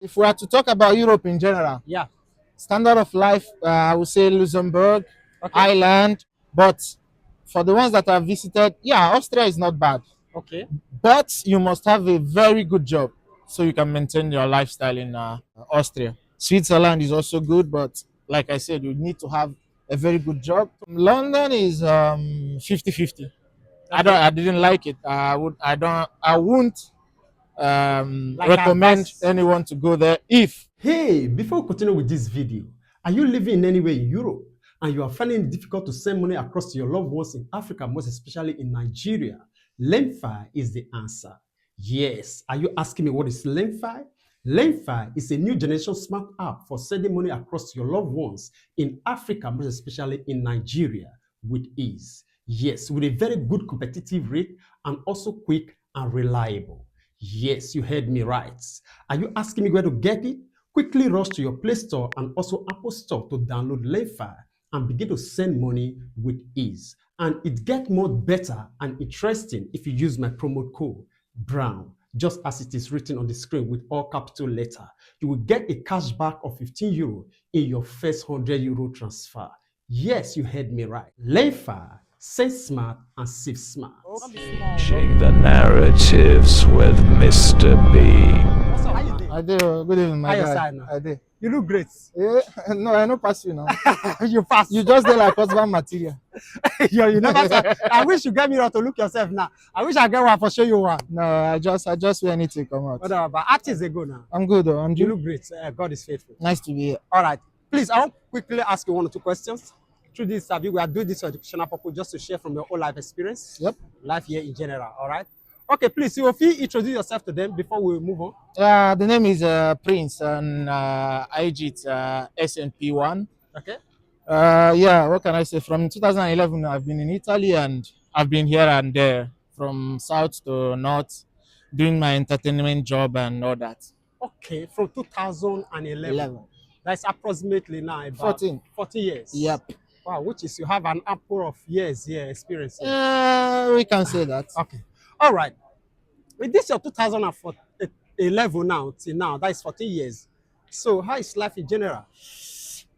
If we are to talk about Europe in general, Yeah. standard of life, I would say Luxembourg, Okay. Ireland, but for the ones that I've visited, yeah, Austria is not bad. Okay. But you must have a very good job so you can maintain your lifestyle in Austria. Switzerland is also good, but like I said, you need to have a very good job. London is 50-50. Okay. I didn't like it. I won't Like recommend advice. anyone to go there if. Hey, before we continue with this video, are you living in anywhere in Europe and you are finding it difficult to send money across to your loved ones in Africa, most especially in Nigeria? Lemfi is the answer. Yes, are you asking me what is Lemfi? Lemfi is a new generation smart app for sending money across to your loved ones in Africa, most especially in Nigeria, with ease. Yes, with a very good competitive rate and also quick and reliable. Yes, you heard me right. Are you asking me where to get it? Quickly rush to your Play Store and also Apple Store to download Lemfi and begin to send money with ease. And it gets more better and interesting if you use my promo code BROWN, just as it is written on the screen with all capital letter. You will get a cashback of €15 in your first €100 transfer. Yes, you heard me right. Lemfi, save smart and save smart. Changing the narratives with Mr. B. What's up? How you doing? I do. Good evening, my How your guy. side now? I do. You look great. Yeah, no, I don't pass you now. You pass. You just dey like husband material. You never said. I wish you get me to look yourself now. I wish I get one for show you one. No, I just wear anything come out. Whatever. But artists they go now. I'm good though. And You you? look great. God is faithful. Nice to be here. All right. Please, I want to quickly ask you one or two questions. Through this interview, we are doing this for educational purpose just to share from your own life experience. Yep. Life here in general. All right. Okay, please, you will introduce yourself to them before we move on. The name is Prince and IG it's SNP1. Okay. Yeah, what can I say? From 2011, I've been in Italy and I've been here and there, from south to north, doing my entertainment job and all that. Okay, from 2011. 11. That's approximately now about 14 years. Yep. Wow, which is you have an ample of years here experience. We can say that. Okay. All right. With this your 2011 now till now, that is 14 years. So how is life in general?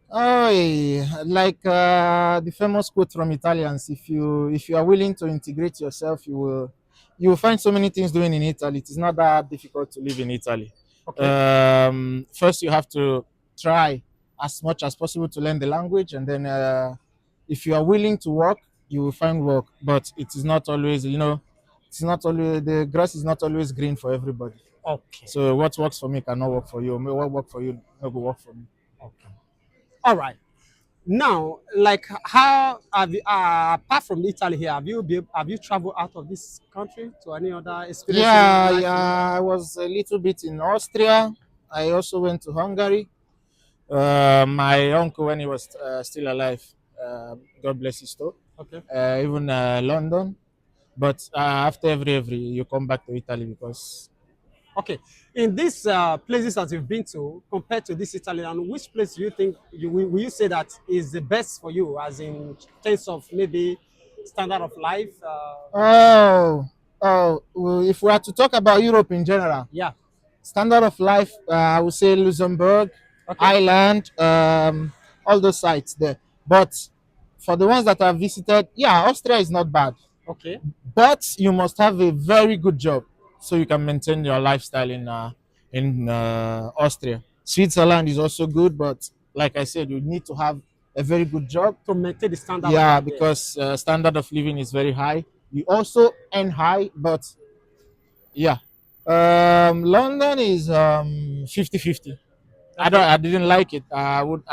Oh, like the famous quote from Italians: if you are willing to integrate yourself, you will find so many things doing in Italy. It is not that difficult to live in Italy. Okay. First, you have to try as much as possible to learn the language, and then if you are willing to work, you will find work. But it is not always, it's not always, the grass is not always green for everybody. Okay. So what works for me cannot work for you. What work for you no go work for me. Okay. All right. Now, like, how have you, apart from Italy here, have you traveled out of this country to any other experience? Yeah, I was a little bit in Austria. I also went to Hungary. My uncle, when he was still alive, God bless his soul. Okay. Even London. But after every you come back to Italy because. Okay. In these places that you've been to, compared to this Italy, and which place do you think will you say that is the best for you, as in terms of maybe standard of life? Well, if we are to talk about Europe in general, Yeah. standard of life, I would say Luxembourg, Okay. Ireland, all those sites there. But for the ones that I've visited, yeah, Austria is not bad. Okay. But you must have a very good job so you can maintain your lifestyle in Austria. Switzerland is also good, but like I said, you need to have a very good job To maintain the standard. yeah, of life there. because standard of living is very high. You also earn high, but yeah. London is 50-50. I didn't like it. I won't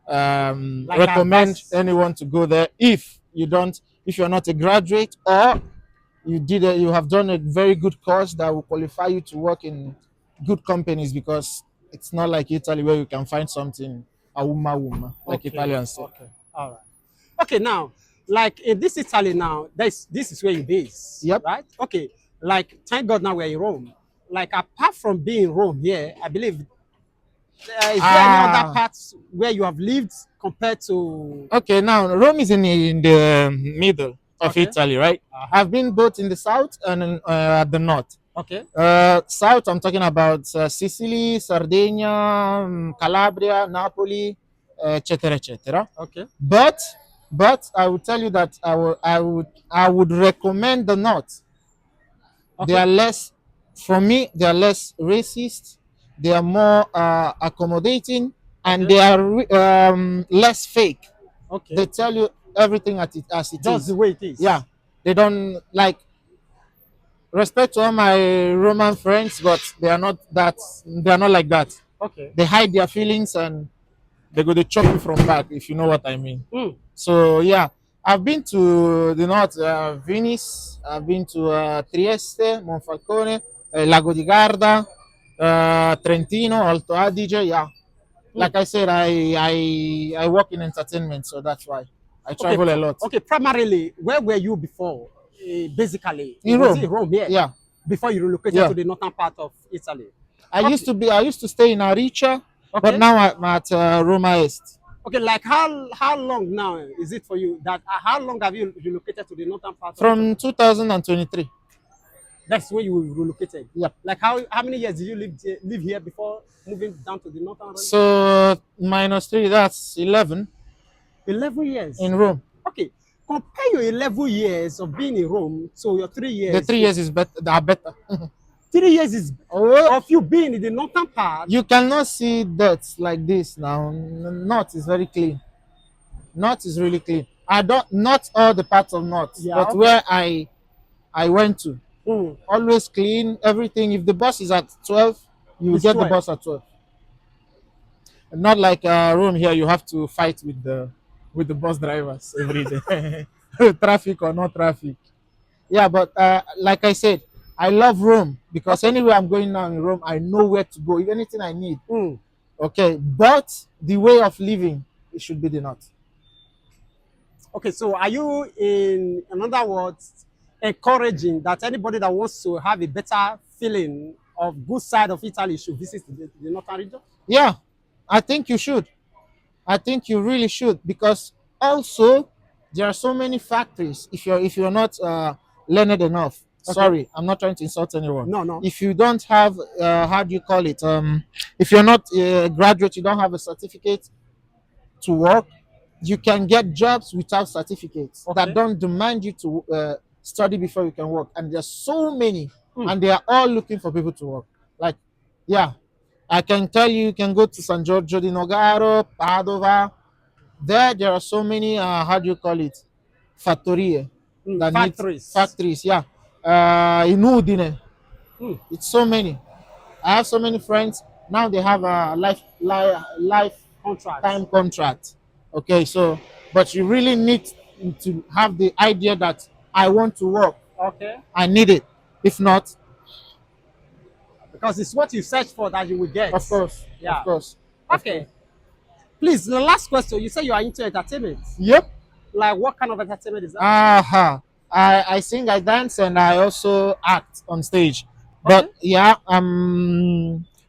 Like recommend advice. anyone to go there if you're not a graduate or you have done a very good course that will qualify you to work in good companies, because it's not like Italy where you can find something a like Okay. Italians say. Okay. All right. Okay. Now, like in this Italy now, this is where you base. Yep. Right. Okay. Like, thank God now we're in Rome. Like, apart from being in Rome here, I believe, is there any other parts where you have lived compared to? Okay, now Rome is in the middle of Okay. Italy, right? I've been both in the south and at the north. Okay. South, I'm talking about Sicily, Sardinia, Calabria, Napoli, etc., etc. Okay. But I would tell you that I would recommend the North. They Okay. are less, for me, they are less racist. They are more accommodating, and Okay. they are less fake. Okay. They tell you everything as it Just the is. way it is. Yeah, they don't like, respect to all my Roman friends, but they are not that. They are not like that. Okay. They hide their feelings and they go to chop you from back, if you know what I mean. Mm. So yeah, I've been to the north, Venice. I've been to Trieste, Monfalcone, Lago di Garda, Trentino, Alto Adige. Yeah, Mm. like I said, I work in entertainment, so that's why I Okay. travel a lot. Okay. Primarily, where were you before? Basically, In was it Rome, Rome? Yeah. yeah, Before you relocated yeah. to the northern part of Italy. I Okay. used to stay in Aricia, but Okay. now I'm at Roma Est. Okay. Like how long now is it for you that how long have you relocated to the northern part of Italy? From 2023. That's when you relocated. Yeah. Like how many years did you live here before moving down to the northern region? So -3, that's 11 11 years. in Rome. Okay. Compare your 11 years of being in Rome to your 3 years. The 3 years is better. Are better. 3 years is Oh, of you being in the northern part. you cannot see dirt like this now. North is very clean. North is really clean. I don't, not all the parts of North, Yeah, but okay. where I went to, Mm. always clean everything. If the bus is at 12, you will It's get the 12. bus at 12. Not like Rome here, you have to fight with the bus drivers every day, traffic or no traffic. Yeah, but like I said, I love Rome because Okay. anywhere I'm going now in Rome, I know where to go. If anything I need, Mm. okay. But the way of living, it should be the north. Okay, so are you in other words encouraging that anybody that wants to have a better feeling of good side of Italy should visit the northern region? Yeah, I think you should. I think you really should because also there are so many factories. If you're not learned enough, Okay. sorry, I'm not trying to insult anyone. No, no. If you don't have how do you call it? If you're not a graduate, you don't have a certificate to work. You can get jobs without certificates Okay. that don't demand you to study before you can work. And there's so many, Mm. and they are all looking for people to work. Like, yeah, I can tell you, you can go to San Giorgio di Nogaro, Padova. There are so many. How do you call it? Fattorie that need Factories. factories. Yeah, in Udine, Mm. it's so many. I have so many friends now. They have a Contracts. lifetime contract. Okay, so but you really need to have the idea that I want to work. Okay. I need it. If not, Because it's what you search for that you will get. of course, Yeah. of course. Of Okay. course. Please, the last question. You say you are into entertainment. Yep. Like what kind of entertainment is that? Aha. I sing, I dance, and I also act on stage. But Okay. yeah,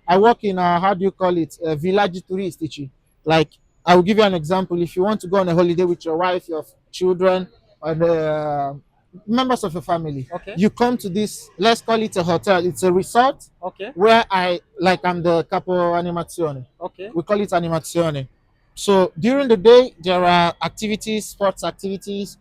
I work in how do you call it? Village turistici. Like I will give you an example. If you want to go on a holiday with your wife, your children, and members of your family, Okay. you come to this. Let's call it a hotel. It's a resort Okay. where I'm the capo animazione. Okay. We call it animazione. So during the day, there are activities, sports activities,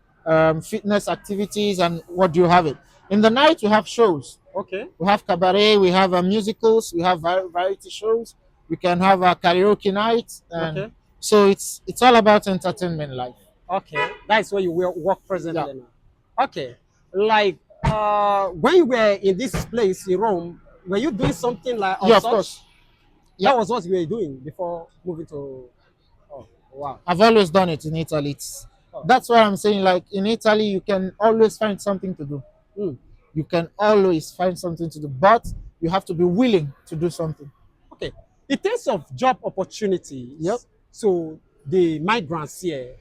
fitness activities, and what do you have it? In the night, we have shows. Okay. We have cabaret, we have musicals, we have variety shows. We can have a karaoke night, and Okay. so it's all about entertainment life. Okay. That's where you will work presently Yeah. now. Okay. Like when you were in this place in Rome, were you doing something like Yeah, of such? course. Yeah. That was what you were doing before moving to. Oh, wow. I've always done it in Italy. That's why I'm saying, like in Italy, you can always find something to do. Mm. You can always find something to do, but you have to be willing to do something. Okay. In terms of job opportunities, Yep. so the migrants here,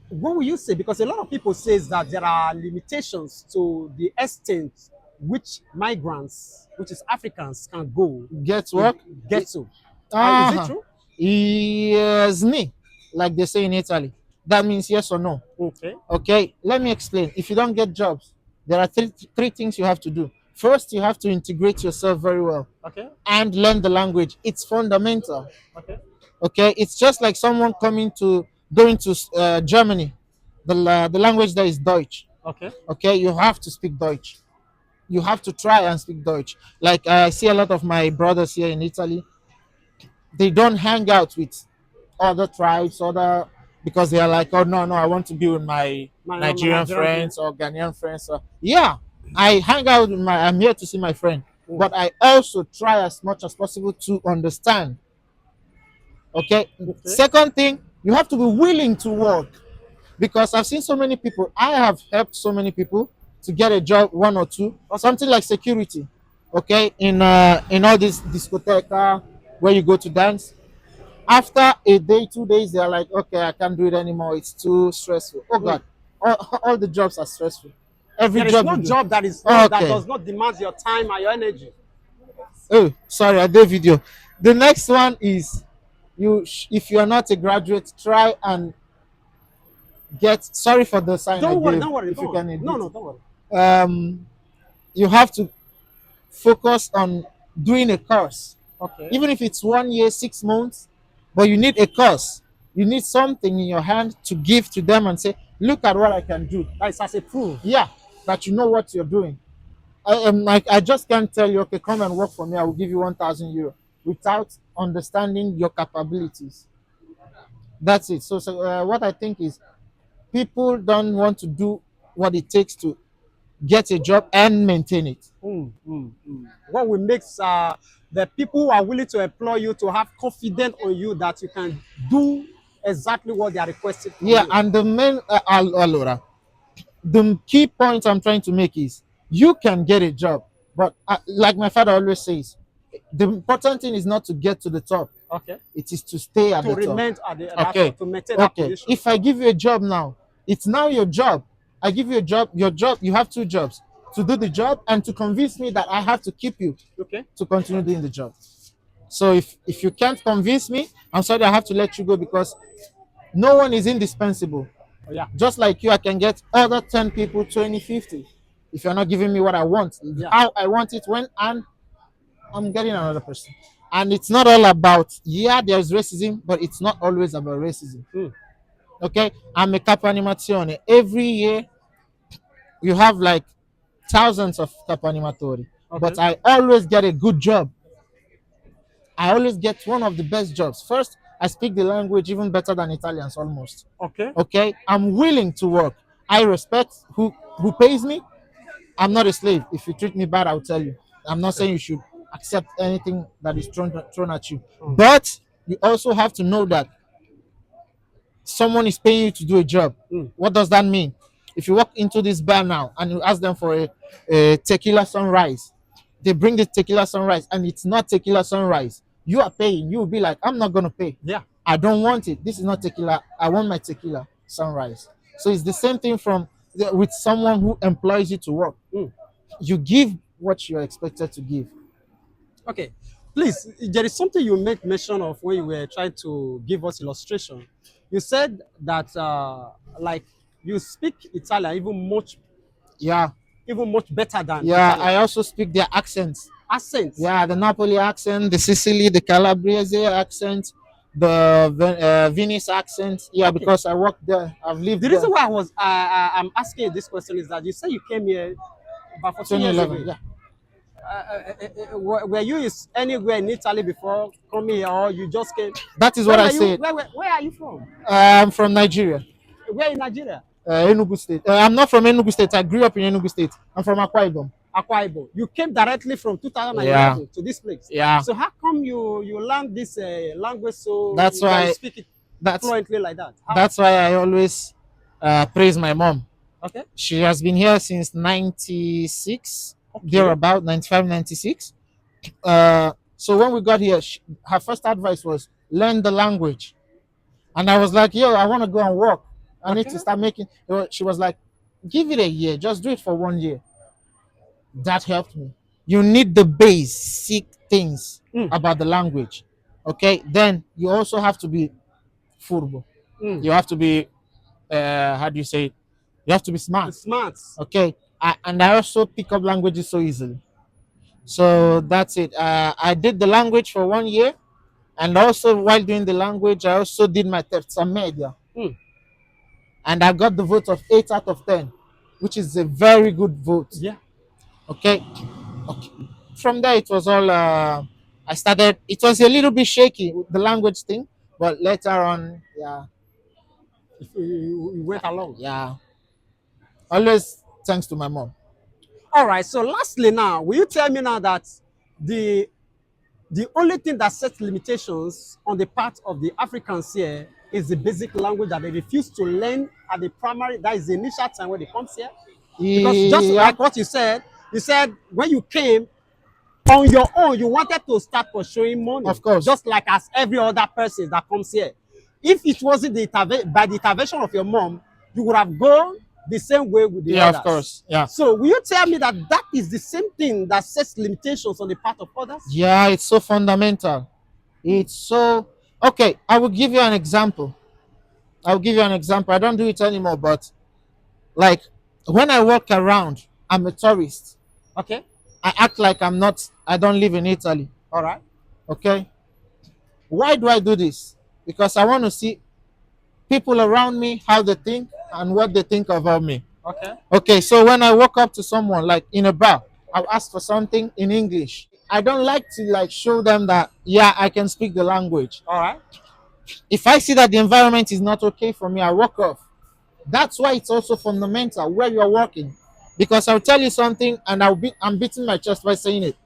what will you say? Because a lot of people says that there are limitations to the extent which migrants, which is Africans, can go Get work. get to. Is Ah, it true? yes, me, like they say in Italy. That means yes or no. Okay. Okay, let me explain. If you don't get jobs, there are three things you have to do. First, you have to integrate yourself very well Okay. and learn the language. It's fundamental. Okay. Okay, it's just like someone going to Germany. The language there is Deutsch. Okay. Okay, you have to speak Deutsch. You have to try and speak Deutsch. Like I see a lot of my brothers here in Italy, they don't hang out with other tribes, other because they are like, oh no, no, I want to be with my My Nigerian Nigerian friends or Ghanaian friends. Or, yeah, I hang out with my. I'm here to see my friend, but I also try as much as possible to understand. Okay. Okay. Second thing, you have to be willing to work because I've seen so many people. I have helped so many people to get a job, one or two, or something like security. Okay, in all this discotheque where you go to dance. After a day, 2 days, they're like, okay, I can't do it anymore. It's too stressful. Oh God, all the jobs are stressful. Every There is job no you do. job that is Oh, not, that okay. does not demand your time and your energy. Oh, sorry, I did video. The next one is if you are not a graduate, try and get. Sorry for the sign I Don't worry, gave. don't worry. If Go you on. can edit No, no, it. don't worry. You have to focus on doing a course, Okay. even if it's 1 year, 6 months, but you need a course. You need something in your hand to give to them and say, look at what I can do. That is as a proof. Yeah, that you know what you're doing. I am like, I just can't tell you, okay, come and work for me. I will give you 1,000 euro without understanding your capabilities. That's it. So what I think is people don't want to do what it takes to get a job and maintain it. What will make the people who are willing to employ you to have confidence on you that you can do exactly what they are requesting from Yeah, you. and the main allora, the key point I'm trying to make is you can get a job, but like my father always says, the important thing is not to get to the top. Okay. It is to stay at To the top. remain at the that Okay. to maintain that Okay. position. If I give you a job now, it's now your job. I give you a job. Your job. You have two jobs: to do the job and to convince me that I have to keep you Okay. to continue doing the job. So if you can't convince me, I'm sorry, I have to let you go because no one is indispensable. Oh, yeah. Just like you, I can get other 10 people, 20, 50. If you're not giving me what I want, how I want it, when I'm getting another person. And it's not all about, yeah, there's racism, but it's not always about racism. Okay? I'm a capo animazione. Every year, you have like thousands of capo animatori. Okay. But I always get a good job. I always get one of the best jobs. First, I speak the language even better than Italians almost. Okay. Okay? I'm willing to work. I respect who pays me. I'm not a slave. If you treat me bad, I'll tell you. I'm not saying you should accept anything that is thrown at you. But you also have to know that someone is paying you to do a job. What does that mean? If you walk into this bar now and you ask them for a tequila sunrise, they bring the tequila sunrise and it's not tequila sunrise. You are paying. You will be like, I'm not going to pay. Yeah. I don't want it. This is not tequila. I want my tequila sunrise. So it's the same thing with someone who employs you to work. You give what you're expected to give. Okay. Please, there is something you made mention of when you were trying to give us illustration. You said that like you speak Italian Yeah. even much better than Yeah, Italian. I also speak their accents. Accents. Yeah, the Napoli accent, the Sicily, the Calabrese accent, the Venice accent. Yeah, Okay. because I worked there. I've lived The there. reason why I'm asking you this question is that you say you came here about 14 years ago. 2011. Yeah. Were you anywhere in Italy before coming here, or you just came? That is what I were said. Where are you from? I'm from Nigeria, Where in Nigeria? Enugu State. I'm not from Enugu State. I grew up in Enugu State. I'm from Akwa Ibom. Akwa Ibom. You came directly from 2011 Yeah. to this place. Yeah. So how come you learn this language so That's that why- you speak it fluently like that? How? That's why I always praise my mom. Okay. She has been here since 96, Okay. thereabout 95, 96. So when we got here, her first advice was learn the language. And I was like, yo, I want to go and work. I need Okay. to start making. She was like, give it a year, just do it for 1 year. That helped me. You need the basic things about the language. Okay. Then you also have to be furbo. You have to be, how do you say it? You have to be smart. Smart. Okay. And I also pick up languages so easily. So that's it. I did the language for 1 year, and also while doing the language, I also did my terza media, Mm. and I got the vote of 8 out of 10, which is a very good vote. Yeah. Okay. Okay. From there, it was all. I started. It was a little bit shaky with the language thing, but later on, yeah, You went along. yeah. Always thanks to my mom. All right. So lastly, now, will you tell me now that the the only thing that sets limitations on the part of the Africans here is the basic language that they refuse to learn at the primary, that is the initial time when they come here? Because just Yeah, like what you said when you came on your own, you wanted to start pursuing money, of course. just like as every other person that comes here. If it wasn't by the intervention of your mom, you would have gone the same way with the Yeah, of others. course. Yeah. So will you tell me that that is the same thing that sets limitations on the part of others? Yeah, it's so fundamental. It's so okay. I will give you an example. I'll give you an example. I don't do it anymore, but like when I walk around, I'm a tourist. Okay. I act like I'm not. I don't live in Italy. All right. Okay. Why do I do this? Because I want to see people around me, how they think, and what they think about me. Okay. Okay, so when I walk up to someone like in a bar, I'll ask for something in English. I don't like to like show them that yeah, I can speak the language. All right. If I see that the environment is not okay for me, I walk off. That's why it's also fundamental where you're working. Because I'll tell you something and I'm beating my chest by saying it.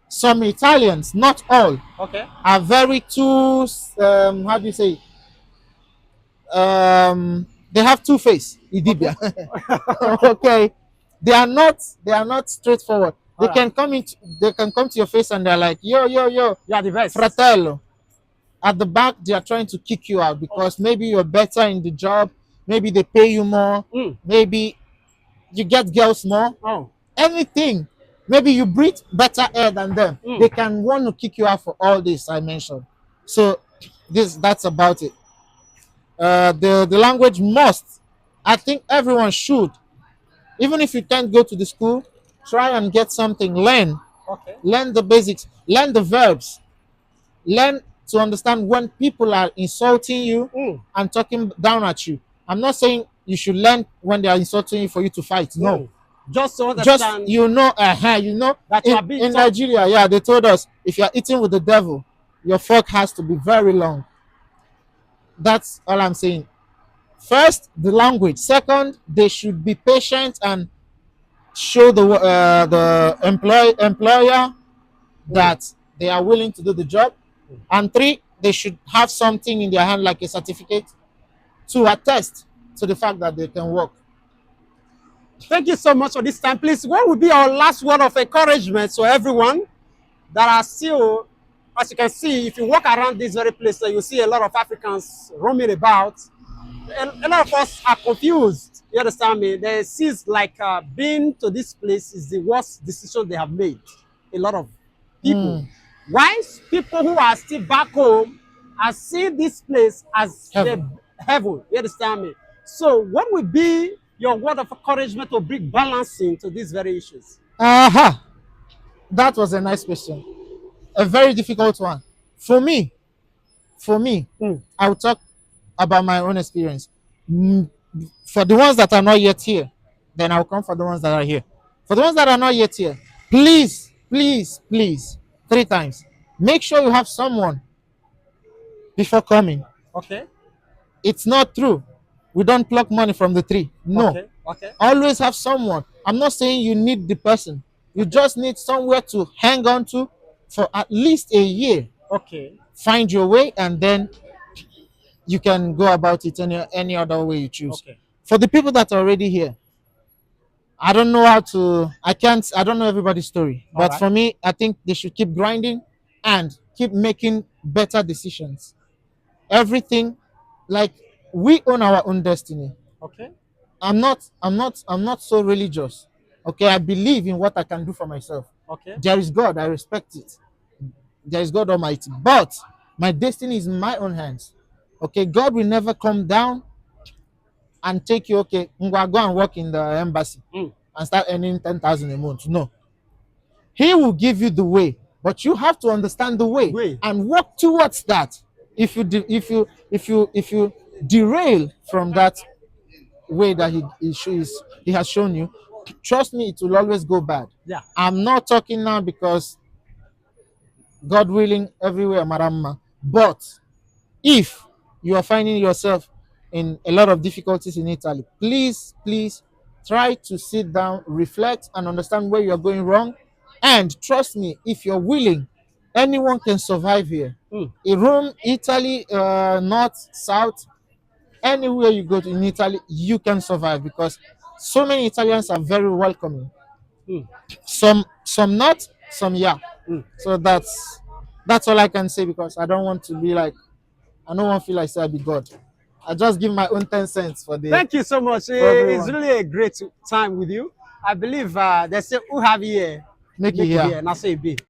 Some Italians, not all, Okay. are very too how do you say they have two face. Idibia. Okay. They are not straightforward. They Alright. can come in they can come to your face and they're like, yo, yo, yo, You are the best. fratello. At the back, they are trying to kick you out because maybe you're better in the job, maybe they pay you more, Mm. maybe you get girls more, Oh. anything. Maybe you breathe better air than them. Mm. They can want to kick you out for all this I mentioned. So that's about it. The language must. I think everyone should. Even if you can't go to the school, try and get something. Okay. Learn the basics. Learn the verbs. Learn to understand when people are insulting you Mm. and talking down at you. I'm not saying you should learn when they are insulting you for you to fight. No, Mm. Just to just understand you know, that you are in, being in taught. Nigeria, yeah, they told us if you are eating with the devil, your fork has to be very long. That's all I'm saying. First, the language. Second, they should be patient and show the employer that they are willing to do the job. And three, they should have something in their hand like a certificate to attest to the fact that they can work. Thank you so much for this time. Please, what would be our last word of encouragement to everyone that are still, as you can see, if you walk around this very place, you see a lot of Africans roaming about. A lot of us are confused. You understand me? They sees like being to this place is the worst decision they have made. A lot of people. Why people who are still back home are seeing this place as Heaven. the heaven. You understand me? So, what would be your word of encouragement to bring balancing to these very issues? Aha, that was a nice question. A very difficult one. For me, Mm. I will talk about my own experience. Mm, For the ones that are not yet here, then I'll come for the ones that are here. For the ones that are not yet here, please, please, please, 3 times, make sure you have someone before coming. Okay. It's not true. We don't pluck money from the tree. No. Okay. Okay. Always have someone. I'm not saying you need the person. You just need somewhere to hang on to for at least a year. Okay. Find your way, and then you can go about it any other way you choose. Okay. For the people that are already here, I don't know how to. I don't know everybody's story, but Alright. for me, I think they should keep grinding and keep making better decisions. Everything, like we own our own destiny. Okay. I'm not so religious. Okay, I believe in what I can do for myself. Okay. There is God, I respect it. There is God Almighty. But my destiny is in my own hands. Okay, God will never come down and take you, okay, Ngwa, go and work in the embassy. Mm. and start earning 10,000 a month. No, he will give you the way, but you have to understand the way Way. and work towards that. If you derail from that way that he has shown you, trust me, it will always go bad. Yeah. I'm not talking now because God willing, everywhere marama. But if you are finding yourself in a lot of difficulties in Italy, please try to sit down, reflect, and understand where you're going wrong. And trust me, if you're willing, anyone can survive here. In Rome, Italy, north, south, anywhere you go to in Italy, you can survive because so many Italians are very welcoming. Some not, some yeah. So that's all I can say because I don't want to be like, I don't want to feel like say I be God. I just give my own 10 cents for the. Thank you so much. For everyone. It's really a great time with you. I believe they say who have here Make it here. Now say it be.